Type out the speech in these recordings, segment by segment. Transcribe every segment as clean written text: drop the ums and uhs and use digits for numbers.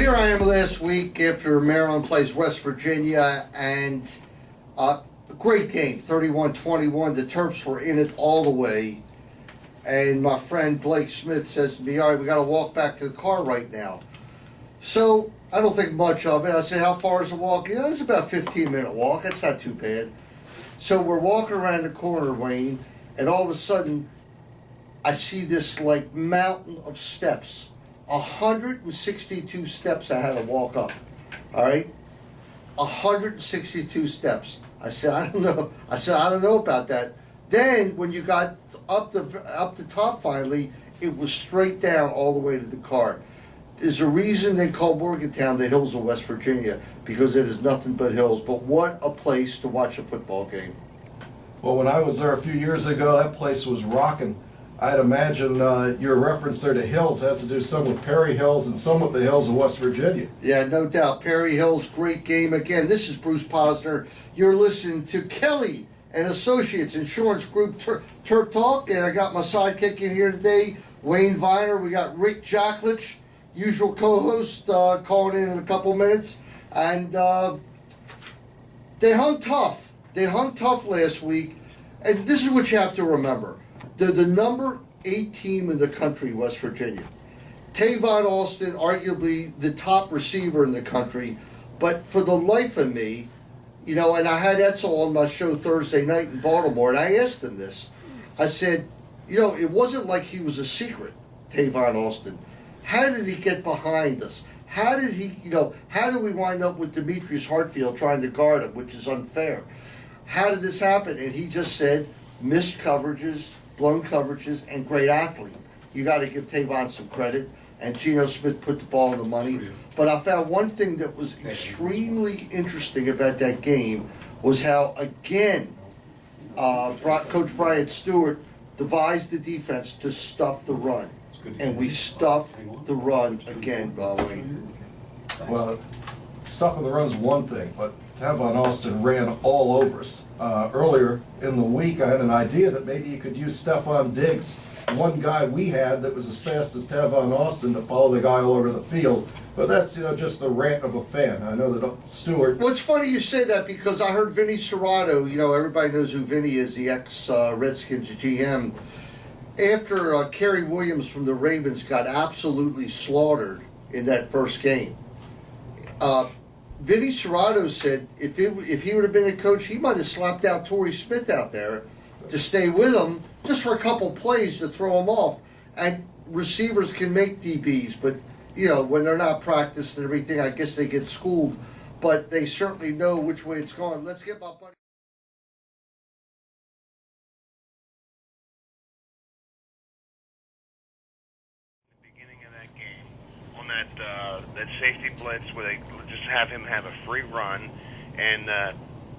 here I am last week after Maryland plays West Virginia, and a great game, 31-21. The Terps were in it all the way. And my friend Blake Smith says to me, all right, we got to walk back to the car right now. So I don't think much of it. I said, how far is the walk? Yeah, it's about a 15-minute walk. That's not too bad. So we're walking around the corner, Wayne, and all of a sudden I see this like mountain of steps. 162 steps I had to walk up. All right? 162 steps. I said, I don't know. I don't know about that. Then when you got up the top finally, it was straight down all the way to the car. There's a reason they call Morgantown the hills of West Virginia, because it is nothing but hills. But what a place to watch a football game. Well, when I was there a few years ago, that place was rocking. I'd imagine your reference there to hills has to do some with Perry Hills and some with the hills of West Virginia. Yeah, no doubt. Perry Hills, great game. Again, this is Bruce Posner. You're listening to Kelly and Associates Insurance Group TerpTalk, and I got my sidekick in here today, Wayne Viner. We got Rick Jocklich, usual co-host, calling in a couple minutes. And they hung tough. They hung tough last week. And this is what you have to remember. They're the number 8 team in the country, West Virginia. Tavon Austin, arguably the top receiver in the country. But for the life of me, you know, and I had Etzel on my show Thursday night in Baltimore, and I asked him this. I said, you know, it wasn't like he was a secret, Tavon Austin. How did he get behind us? How did we wind up with Demetrius Hartfield trying to guard him, which is unfair? How did this happen? And he just said, missed coverages, blown coverages, and great athlete. You got to give Tavon some credit, and Geno Smith put the ball in the money. But I found one thing that was extremely interesting about that game was how, again, Coach Brian Stewart devised the defense to stuff the run. And we stuffed the run again, Wayne. Well, stuffing the run's one thing, but Tavon Austin ran all over us. Earlier in the week, I had an idea that maybe you could use Stephon Diggs, one guy we had that was as fast as Tavon Austin, to follow the guy all over the field. But that's, just the rant of a fan. I know that Stewart... Well, it's funny you say that, because I heard Vinny Serrato, everybody knows who Vinny is, the ex-Redskins GM. After Kerry Williams from the Ravens got absolutely slaughtered in that first game, Vinny Serrato said if he would have been a coach, he might have slapped out Torrey Smith out there to stay with him just for a couple plays to throw him off. And receivers can make DBs, but when they're not practiced and everything, I guess they get schooled. But they certainly know which way it's going. Let's get my buddy. That safety blitz where they just have him have a free run, and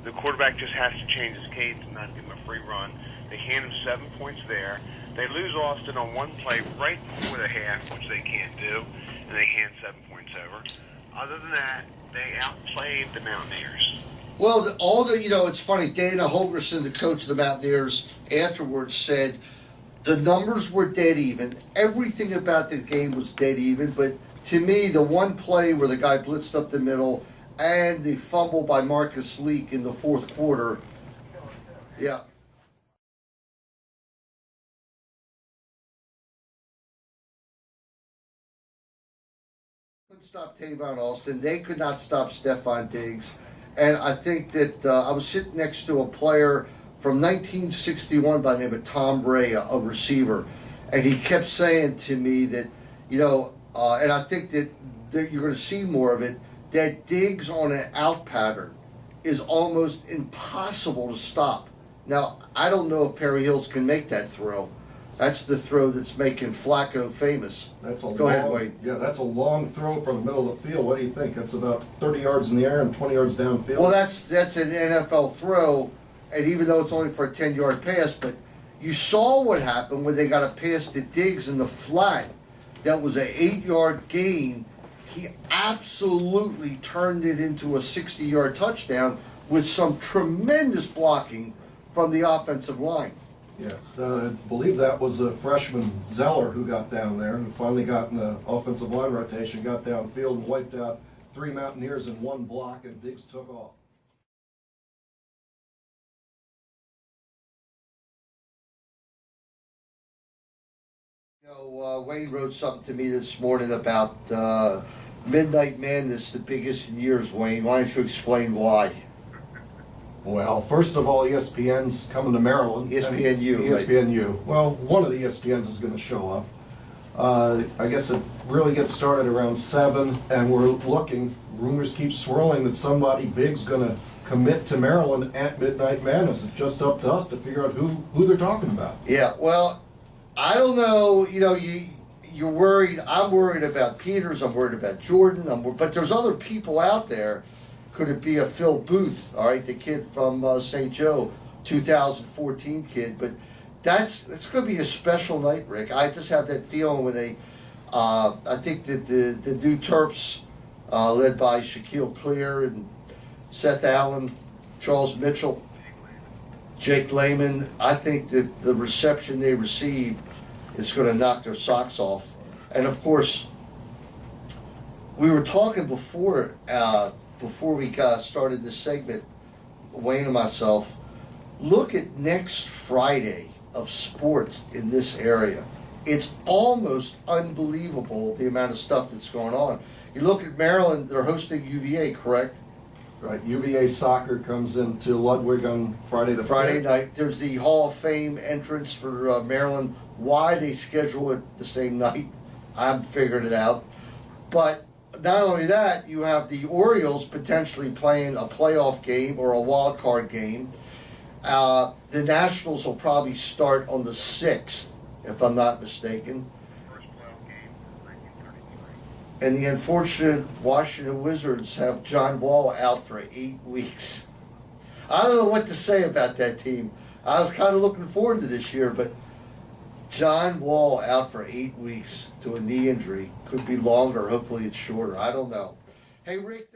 the quarterback just has to change his cadence and not give him a free run. They hand him 7 points there. They lose Austin on one play right before the half, which they can't do, and they hand 7 points over. Other than that, they outplayed the Mountaineers. Well, it's funny, Dana Holgerson, the coach of the Mountaineers, afterwards said the numbers were dead even. Everything about the game was dead even, but to me, the one play where the guy blitzed up the middle and the fumble by Marcus Leak in the fourth quarter, yeah. Couldn't stop Tavon Austin. They could not stop Stephon Diggs. And I think that I was sitting next to a player from 1961 by the name of Tom Bray, a receiver, and he kept saying to me that, and I think that you're going to see more of it, that Diggs on an out pattern is almost impossible to stop. Now, I don't know if Perry Hills can make that throw. That's the throw that's making Flacco famous. Go ahead, Wayne. Yeah, that's a long throw from the middle of the field. What do you think? That's about 30 yards in the air and 20 yards downfield. Well, that's an NFL throw, and even though it's only for a 10-yard pass, but you saw what happened when they got a pass to Diggs in the flat. That was an 8-yard gain. He absolutely turned it into a 60-yard touchdown with some tremendous blocking from the offensive line. Yeah, I believe that was a freshman Zeller who got down there and finally got in the offensive line rotation, got downfield and wiped out 3 Mountaineers in 1 block, and Diggs took off. You know, Wayne wrote something to me this morning about Midnight Madness, the biggest in years, Wayne. Why don't you explain why? Well, first of all, ESPN's coming to Maryland. ESPNU, right? ESPNU. Well, one of the ESPNs is going to show up. I guess it really gets started around 7, and we're looking, rumors keep swirling that somebody big's going to commit to Maryland at Midnight Madness. It's just up to us to figure out who they're talking about. Yeah, well, I don't know. You know, you're worried. I'm worried about Peters. I'm worried about Jordan. But there's other people out there. Could it be a Phil Booth? All right, the kid from St. Joe, 2014 kid. But it's going to be a special night, Rick. I just have that feeling when they. I think that the new Terps, led by Shaquille Clear and Seth Allen, Charles Mitchell, Jake Lehman, I think that the reception they receive is going to knock their socks off. And of course, we were talking before we started this segment, Wayne and myself. Look at next Friday of sports in this area. It's almost unbelievable the amount of stuff that's going on. You look at Maryland; they're hosting UVA, correct? Right, UVA soccer comes into Ludwig on Friday the 5th. Friday night. There's the Hall of Fame entrance for Maryland. Why they schedule it the same night, I haven't figured it out. But not only that, you have the Orioles potentially playing a playoff game or a wild card game. The Nationals will probably start on the 6th, if I'm not mistaken. First playoff game since 1933. And the unfortunate Washington Wizards have John Wall out for 8 weeks. I don't know what to say about that team. I was kind of looking forward to this year, but John Wall out for 8 weeks to a knee injury. Could be longer. Hopefully it's shorter. I don't know. Hey, Rick.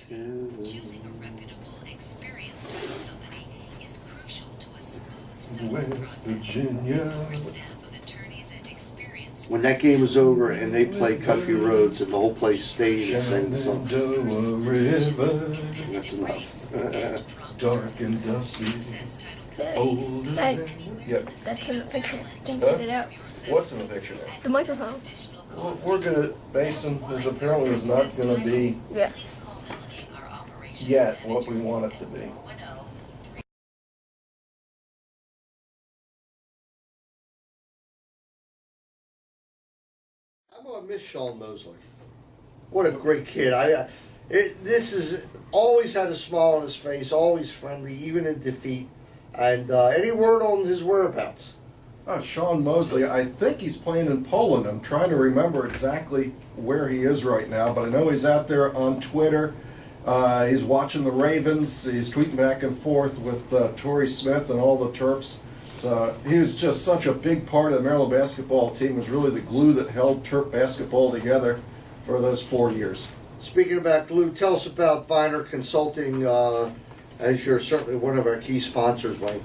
Choosing a reputable, experienced title company is crucial to a smooth settlement West process. Virginia. Our staff of attorneys and experienced When that game was over and they played Country Roads and the whole place stayed and sang the song, Shenandoah River, that's enough. dark and dusty, older Hey. than... Yep. That's in the picture. Can you Huh? get it out? What's in the picture there? The microphone. Well, we're gonna, Basin is apparently is not gonna be Yeah. yet what we want it to be. I'm gonna miss Sean Mosley. What a great kid! This is always had a smile on his face, always friendly, even in defeat. And any word on his whereabouts? Sean Mosley, I think he's playing in Poland. I'm trying to remember exactly where he is right now, but I know he's out there on Twitter. He's watching the Ravens. He's tweeting back and forth with Torrey Smith and all the Terps. So he was just such a big part of the Maryland basketball team. Was really the glue that held Terp basketball together for those 4 years. Speaking about glue, tell us about Viner Consulting, as you're certainly one of our key sponsors, Wayne.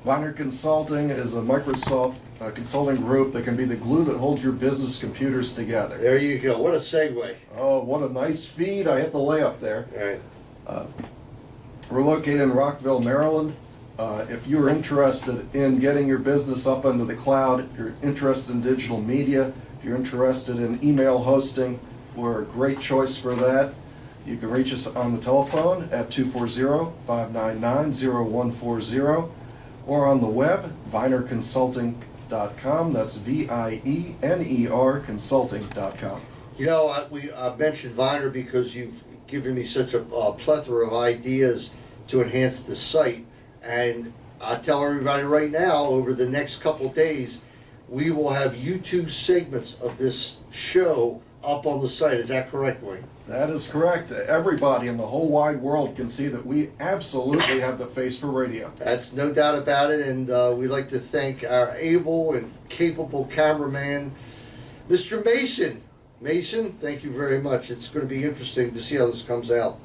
Viner Consulting is a Microsoft consulting group that can be the glue that holds your business computers together. There you go. What a segue. Oh, what a nice feed. I hit the layup there. All right. We're located in Rockville, Maryland. If you're interested in getting your business up into the cloud, if you're interested in digital media, if you're interested in email hosting, we're a great choice for that. You can reach us on the telephone at 240-599-0140 or on the web, vinerconsulting.com. That's VIENER consulting.com. You know, I mentioned Viner because you've given me such a plethora of ideas to enhance the site. And I tell everybody right now, over the next couple days, we will have YouTube segments of this show up on the site. Is that correct, Wayne? That is correct. Everybody in the whole wide world can see that we absolutely have the face for radio. That's no doubt about it, and we'd like to thank our able and capable cameraman, Mr. Mason. Mason, thank you very much. It's going to be interesting to see how this comes out.